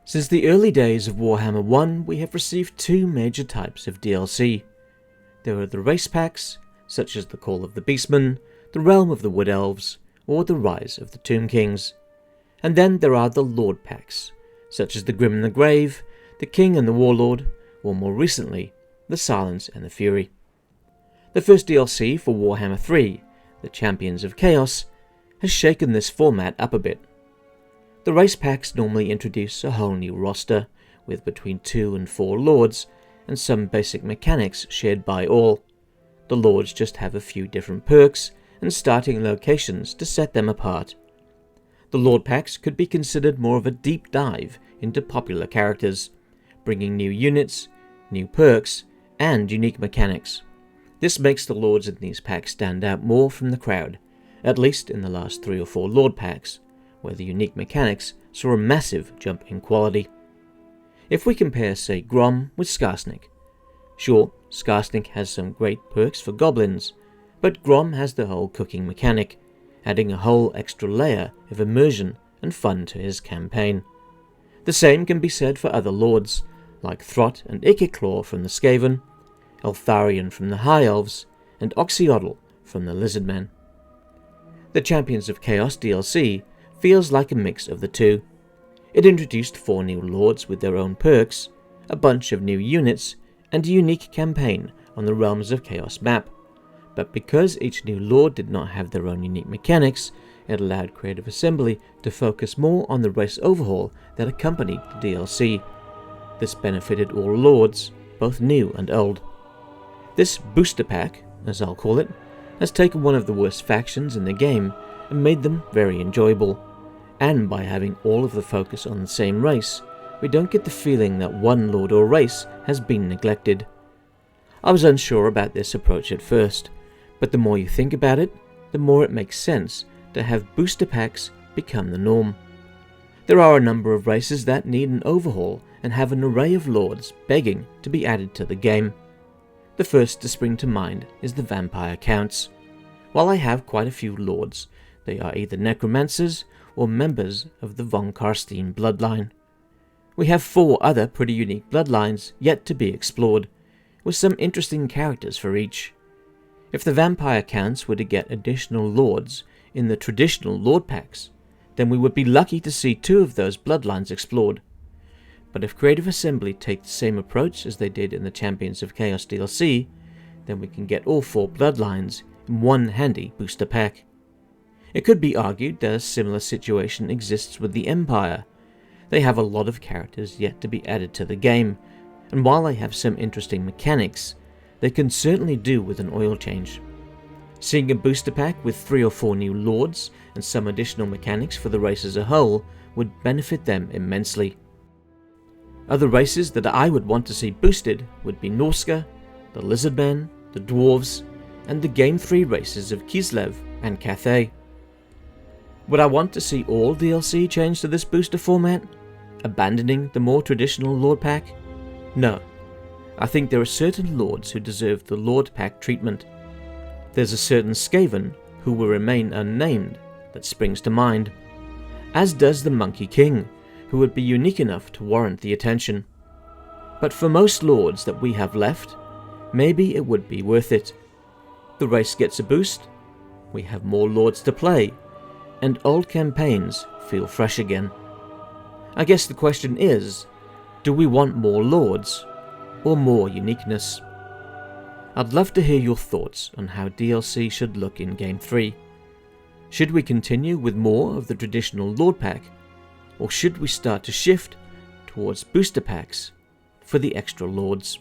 Since the early days of Warhammer 1, we have received two major types of DLC. There are the race packs, such as the Call of the Beastmen, the Realm of the Wood Elves, or the Rise of the Tomb Kings. And then there are the Lord packs, such as the Grim and the Grave, the King and the Warlord, or more recently, the Silence and the Fury. The first DLC for Warhammer 3, the Champions of Chaos, has shaken this format up a bit. The race packs normally introduce a whole new roster, with between 2 and 4 lords, and some basic mechanics shared by all. The lords just have a few different perks and starting locations to set them apart. The lord packs could be considered more of a deep dive into popular characters, bringing new units, new perks, and unique mechanics. This makes the lords in these packs stand out more from the crowd, at least in the last 3 or 4 lord packs, where the unique mechanics saw a massive jump in quality. If we compare, say, Grom with Skarsnik, sure, Skarsnik has some great perks for goblins, but Grom has the whole cooking mechanic, adding a whole extra layer of immersion and fun to his campaign. The same can be said for other lords, like Throt and Ikiclaw from the Skaven, Eltharion from the High Elves, and Oxyotl from the Lizardmen. The Champions of Chaos DLC feels like a mix of the two. It introduced 4 new lords with their own perks, a bunch of new units, and a unique campaign on the Realms of Chaos map. But because each new lord did not have their own unique mechanics, it allowed Creative Assembly to focus more on the race overhaul that accompanied the DLC. This benefited all lords, both new and old. This booster pack, as I'll call it, has taken one of the worst factions in the game and made them very enjoyable. And by having all of the focus on the same race, we don't get the feeling that one lord or race has been neglected. I was unsure about this approach at first, but the more you think about it, the more it makes sense to have booster packs become the norm. There are a number of races that need an overhaul and have an array of lords begging to be added to the game. The first to spring to mind is the Vampire Counts. While I have quite a few lords, they are either necromancers or members of the von Karstein bloodline. We have 4 other pretty unique bloodlines yet to be explored, with some interesting characters for each. If the Vampire Counts were to get additional lords in the traditional lord packs, then we would be lucky to see 2 of those bloodlines explored. But if Creative Assembly take the same approach as they did in the Champions of Chaos DLC, then we can get all 4 bloodlines in one handy booster pack. It could be argued that a similar situation exists with the Empire. They have a lot of characters yet to be added to the game, and while they have some interesting mechanics, they can certainly do with an oil change. Seeing a booster pack with 3 or 4 new lords and some additional mechanics for the race as a whole would benefit them immensely. Other races that I would want to see boosted would be Norska, the Lizardmen, the Dwarves, and the Game 3 races of Kislev and Cathay. Would I want to see all DLC change to this booster format, abandoning the more traditional Lord pack? No. I think there are certain lords who deserve the Lord pack treatment. There's a certain Skaven, who will remain unnamed, that springs to mind, as does the Monkey King, who would be unique enough to warrant the attention. But for most lords that we have left, maybe it would be worth it. The race gets a boost, we have more lords to play, and old campaigns feel fresh again. I guess the question is, do we want more lords or more uniqueness? I'd love to hear your thoughts on how DLC should look in Game 3. Should we continue with more of the traditional Lord pack, or should we start to shift towards booster packs for the extra lords?